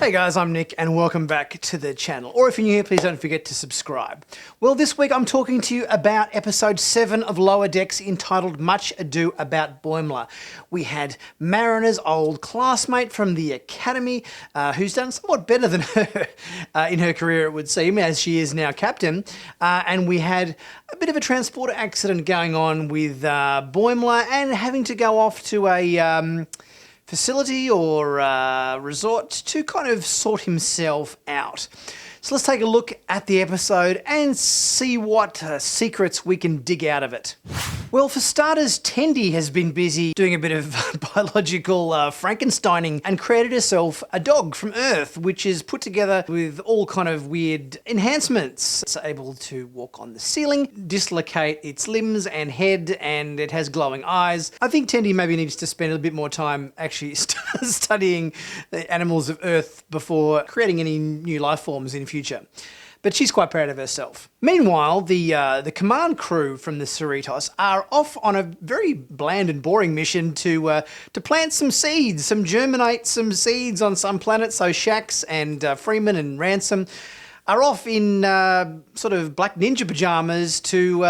Hey guys, I'm Nick and welcome back to the channel. Or if you're new here, please don't forget to subscribe. Well, this week I'm talking to you about episode 7 of Lower Decks entitled Much Ado About Boimler. We had Mariner's old classmate from the academy who's done somewhat better than her in her career, it would seem, as she is now captain. And we had a bit of a transporter accident going on with Boimler and having to go off to a facility or resort to kind of sort himself out. So let's take a look at the episode and see what secrets we can dig out of it. Well, for starters, Tendi has been busy doing a bit of biological Frankensteining and created herself a dog from Earth, which is put together with all kind of weird enhancements. It's able to walk on the ceiling, dislocate its limbs and head, and it has glowing eyes. I think Tendi maybe needs to spend a bit more time actually studying the animals of Earth before creating any new life forms in future. But she's quite proud of herself. Meanwhile, the command crew from the Cerritos are off on a very bland and boring mission to plant some seeds, germinate some seeds on some planet. So Shax and Freeman and Ransom are off in sort of black ninja pajamas to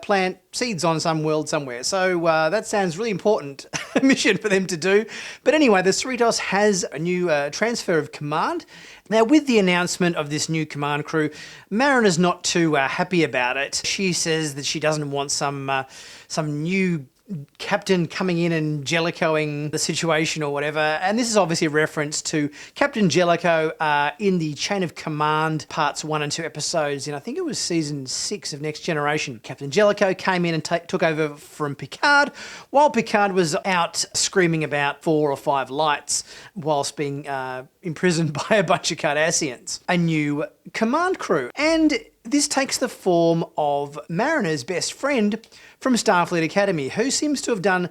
plant seeds on some world somewhere. So that sounds really important mission for them to do. But anyway, the Cerritos has a new transfer of command. Now, with the announcement of this new command crew, Mariner's not too happy about it. She says that she doesn't want some new captain coming in and Jellicoing the situation or whatever. And this is obviously a reference to Captain Jellico in the Chain of Command parts 1 and 2 episodes in, I think it was season 6 of Next Generation. Captain Jellico came in and took over from Picard while Picard was out screaming about 4 or 5 lights whilst being imprisoned by a bunch of Cardassians. A new command crew. And this takes the form of Mariner's best friend from Starfleet Academy, who seems to have done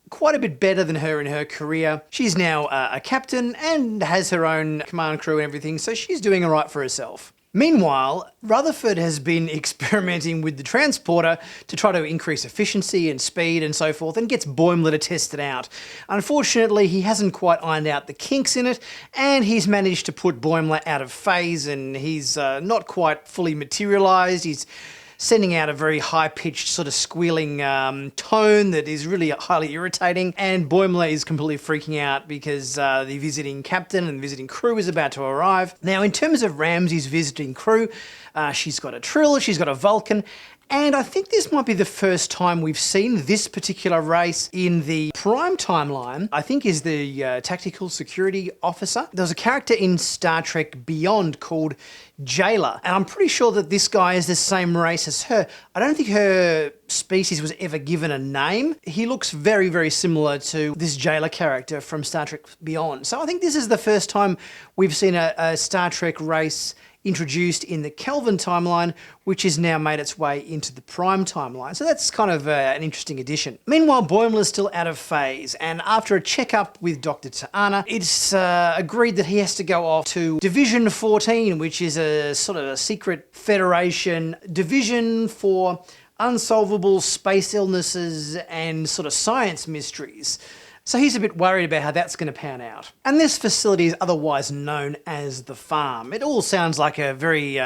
quite a bit better than her in her career. She's now a captain and has her own command crew and everything, so she's doing all right for herself. Meanwhile, Rutherford has been experimenting with the transporter to try to increase efficiency and speed and so forth, and gets Boimler to test it out. Unfortunately, he hasn't quite ironed out the kinks in it, and he's managed to put Boimler out of phase, and he's not quite fully materialized. He's sending out a very high-pitched sort of squealing tone that is really highly irritating, and Boimler is completely freaking out because the visiting captain and the visiting crew is about to arrive. Now, in terms of Ramsey's visiting crew, she's got a Trill, she's got a Vulcan, and I think this might be the first time we've seen this particular race in the Prime timeline. I think is the Tactical Security Officer. There was a character in Star Trek Beyond called Jailer, and I'm pretty sure that this guy is the same race as her. I don't think her species was ever given a name. He looks very, very similar to this Jailer character from Star Trek Beyond. So I think this is the first time we've seen a Star Trek race introduced in the Kelvin timeline, which has now made its way into the Prime timeline. So that's kind of an interesting addition. Meanwhile, Boimler's still out of phase, and after a checkup with Dr. T'Ana, it's agreed that he has to go off to Division 14, which is a sort of a secret Federation division for unsolvable space illnesses and sort of science mysteries. So he's a bit worried about how that's going to pan out. And this facility is otherwise known as the Farm. It all sounds like a very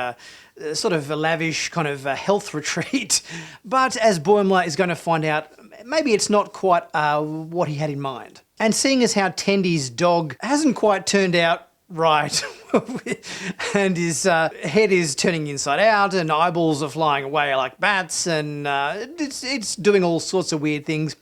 sort of a lavish kind of health retreat. But as Boimler is going to find out, maybe it's not quite what he had in mind. And seeing as how Tendi's dog hasn't quite turned out right, and his head is turning inside out and eyeballs are flying away like bats, and it's doing all sorts of weird things,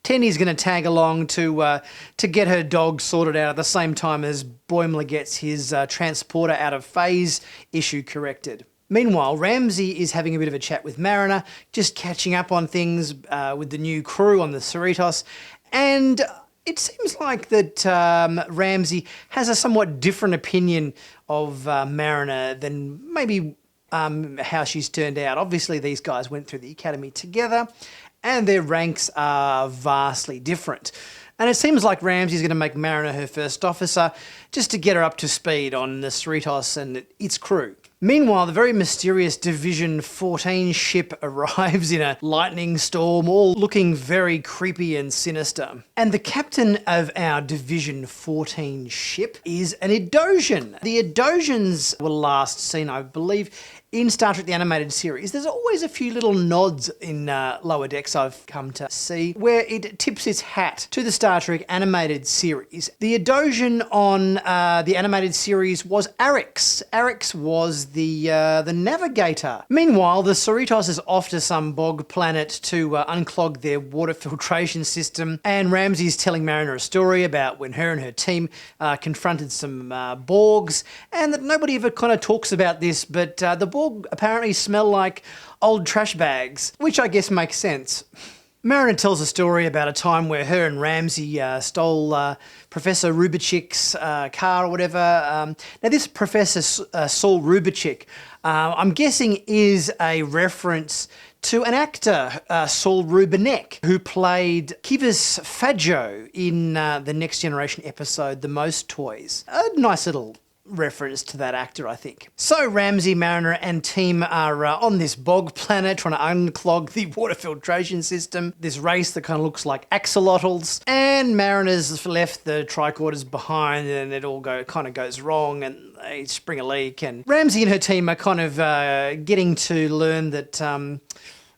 Tendi's going to tag along to get her dog sorted out at the same time as Boimler gets his transporter out of phase issue corrected. Meanwhile, Ramsey is having a bit of a chat with Mariner, just catching up on things with the new crew on the Cerritos, and it seems like that Ramsey has a somewhat different opinion of Mariner than maybe how she's turned out. Obviously, these guys went through the academy together, and their ranks are vastly different. And it seems like Ramsey's going to make Mariner her first officer just to get her up to speed on the Cerritos and its crew. Meanwhile, the very mysterious Division 14 ship arrives in a lightning storm, all looking very creepy and sinister. And the captain of our Division 14 ship is an Adosian. The Adosians were last seen, I believe, in Star Trek the Animated Series. There's always a few little nods in Lower Decks I've come to see where it tips its hat to the Star Trek Animated Series. The Adosian on the Animated Series was Arix. Arix was the navigator. Meanwhile, the Cerritos is off to some bog planet to unclog their water filtration system, and Ramsey's telling Mariner a story about when her and her team confronted some Borgs, and that nobody ever kind of talks about this, but the Borg apparently smell like old trash bags, which I guess makes sense. Mariner tells a story about a time where her and Ramsey stole Professor Rubichik's car or whatever. Now, this Professor Saul Rubichik, I'm guessing, is a reference to an actor, Saul Rubinek, who played Kivas Fajo in the Next Generation episode, The Most Toys. A nice little reference to that actor, I think. So Ramsey, Mariner and team are on this bog planet trying to unclog the water filtration system, this race that kind of looks like axolotls, and Mariner's left the tricorders behind and it all kind of goes wrong and they spring a leak, and Ramsey and her team are kind of getting to learn that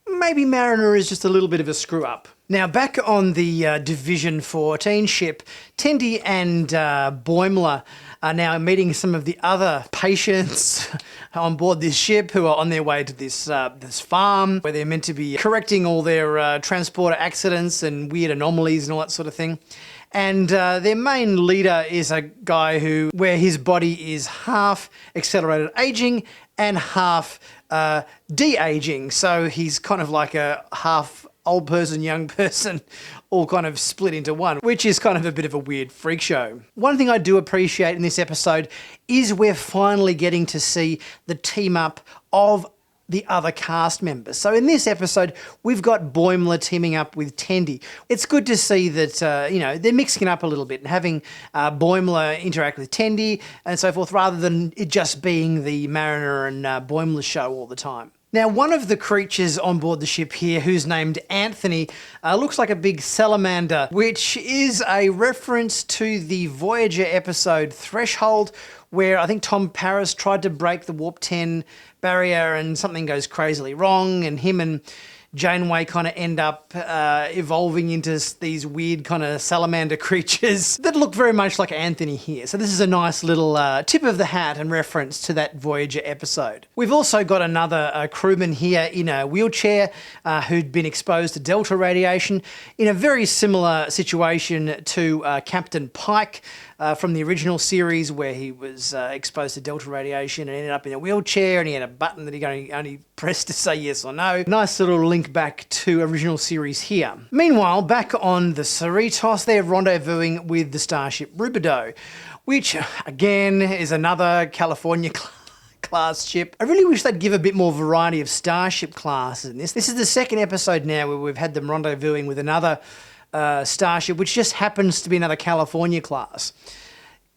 maybe Mariner is just a little bit of a screw up. Now, back on the Division 14 ship, Tendi and Boimler are now meeting some of the other patients on board this ship who are on their way to this farm where they're meant to be correcting all their transporter accidents and weird anomalies and all that sort of thing. And their main leader is a guy where his body is half accelerated aging and half de-aging. So he's kind of like a half old person, young person, all kind of split into one, which is kind of a bit of a weird freak show. One thing I do appreciate in this episode is we're finally getting to see the team up of the other cast members. So in this episode, we've got Boimler teaming up with Tendi. It's good to see that, they're mixing it up a little bit and having Boimler interact with Tendi and so forth, rather than it just being the Mariner and Boimler show all the time. Now, one of the creatures on board the ship here, who's named Anthony, looks like a big salamander, which is a reference to the Voyager episode Threshold, where I think Tom Paris tried to break the Warp 10 barrier and something goes crazily wrong, and him and Janeway kind of end up evolving into these weird kind of salamander creatures that look very much like Anthony here. So this is a nice little tip of the hat and reference to that Voyager episode. We've also got another crewman here in a wheelchair who'd been exposed to Delta radiation in a very similar situation to Captain Pike from the original series, where he was exposed to Delta radiation and ended up in a wheelchair, and he had a button that he could only press to say yes or no. Nice little link back to original series here. Meanwhile, back on the Cerritos, they're rendezvousing with the starship Rubido, which again is another California class ship. I really wish they'd give a bit more variety of starship classes in this. This is the second episode now where we've had them rendezvousing with another starship, which just happens to be another California class.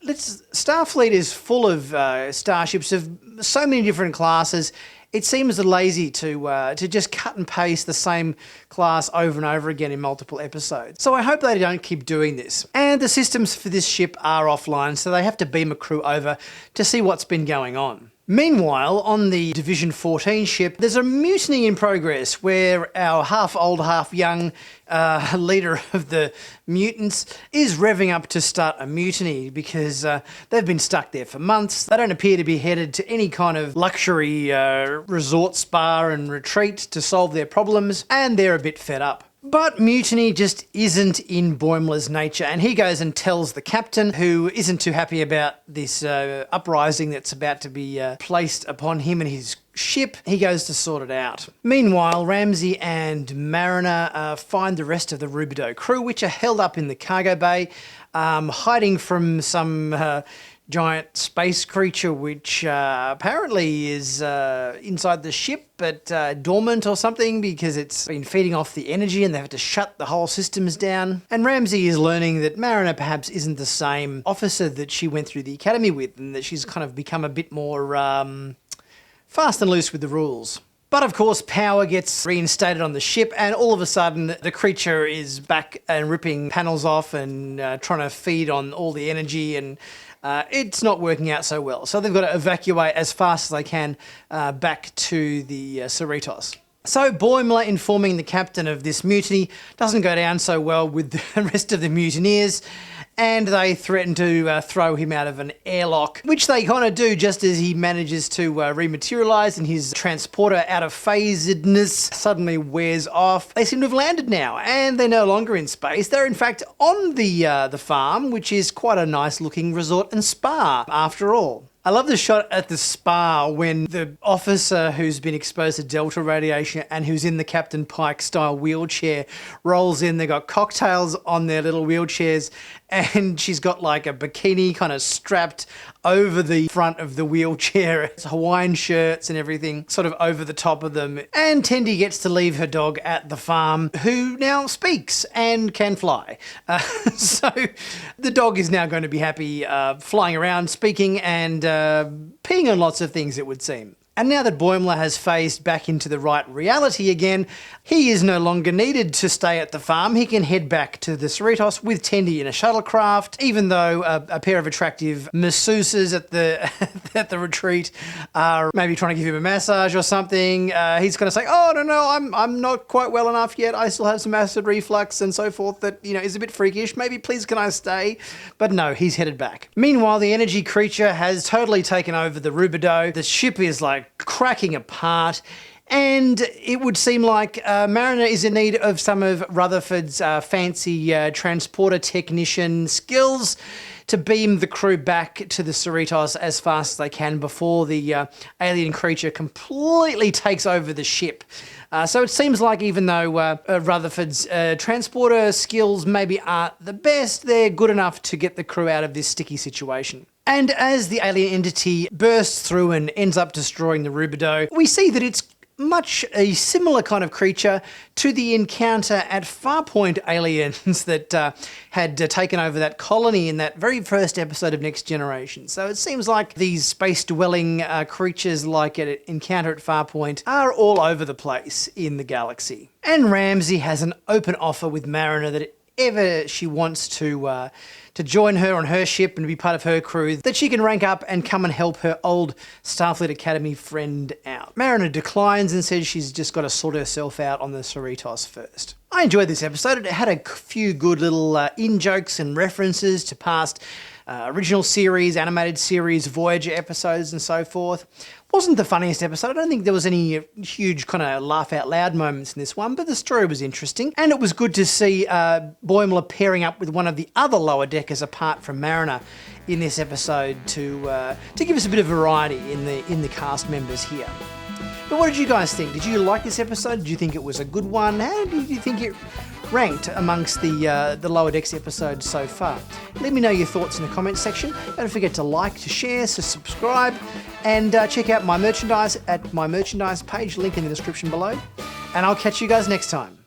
Starfleet is full of starships of so many different classes. It seems lazy to just cut and paste the same class over and over again in multiple episodes. So I hope they don't keep doing this. And the systems for this ship are offline, so they have to beam a crew over to see what's been going on. Meanwhile, on the Division 14 ship, there's a mutiny in progress where our half-old, half-young leader of the mutants is revving up to start a mutiny because they've been stuck there for months. They don't appear to be headed to any kind of luxury resort spa and retreat to solve their problems, and they're a bit fed up. But mutiny just isn't in Boimler's nature, and he goes and tells the captain, who isn't too happy about this uprising that's about to be placed upon him and his ship. He goes to sort it out. Meanwhile, Ramsey and Mariner find the rest of the Rubido crew, which are held up in the cargo bay, hiding from some giant space creature which apparently is inside the ship but dormant or something because it's been feeding off the energy and they have to shut the whole systems down. And Ramsey is learning that Mariner perhaps isn't the same officer that she went through the academy with, and that she's kind of become a bit more fast and loose with the rules. But of course, power gets reinstated on the ship, and all of a sudden, the creature is back and ripping panels off and trying to feed on all the energy, and it's not working out so well. So they've got to evacuate as fast as they can back to the Cerritos. So Boimler informing the captain of this mutiny doesn't go down so well with the rest of the mutineers, and they threaten to throw him out of an airlock, which they kind of do just as he manages to rematerialise and his transporter out of phasedness suddenly wears off. They seem to have landed now, and they're no longer in space. They're in fact on the farm, which is quite a nice looking resort and spa after all. I love the shot at the spa when the officer who's been exposed to Delta radiation and who's in the Captain Pike style wheelchair rolls in. They've got cocktails on their little wheelchairs, and she's got like a bikini kind of strapped over the front of the wheelchair. It's Hawaiian shirts and everything sort of over the top of them. And Tendi gets to leave her dog at the farm, who now speaks and can fly. So the dog is now going to be happy flying around, speaking and peeing on lots of things, it would seem. And now that Boimler has phased back into the right reality again, he is no longer needed to stay at the farm. He can head back to the Cerritos with Tendi in a shuttlecraft, even though a pair of attractive masseuses at the at the retreat are maybe trying to give him a massage or something. He's going to say, "Oh no, I'm not quite well enough yet. I still have some acid reflux and so forth that is a bit freakish. Maybe please can I stay?" But no, he's headed back. Meanwhile, the energy creature has totally taken over the Rubidoux. The ship is like cracking apart, and it would seem like Mariner is in need of some of Rutherford's fancy transporter technician skills to beam the crew back to the Cerritos as fast as they can before the alien creature completely takes over the ship. So it seems like even though Rutherford's transporter skills maybe aren't the best, they're good enough to get the crew out of this sticky situation. And as the alien entity bursts through and ends up destroying the Rubidoux, we see that it's much a similar kind of creature to the encounter at Farpoint aliens that had taken over that colony in that very first episode of Next Generation. So it seems like these space-dwelling creatures like an encounter at Farpoint are all over the place in the galaxy. And Ramsey has an open offer with Mariner that ever she wants to join her on her ship and be part of her crew, that she can rank up and come and help her old Starfleet Academy friend out. Mariner declines and says she's just got to sort herself out on the Cerritos first. I enjoyed this episode. It had a few good little in-jokes and references to past original series, animated series, Voyager episodes and so forth. Wasn't the funniest episode. I don't think there was any huge kind of laugh out loud moments in this one, but the story was interesting. And it was good to see Boimler pairing up with one of the other lower deckers apart from Mariner in this episode to give us a bit of variety in the cast members here. But what did you guys think? Did you like this episode? Did you think it was a good one? How did you think it ranked amongst the Lower Decks episodes so far? Let me know your thoughts in the comments section. Don't forget to like, to share, to subscribe, and check out my merchandise at my merchandise page, link in the description below. And I'll catch you guys next time.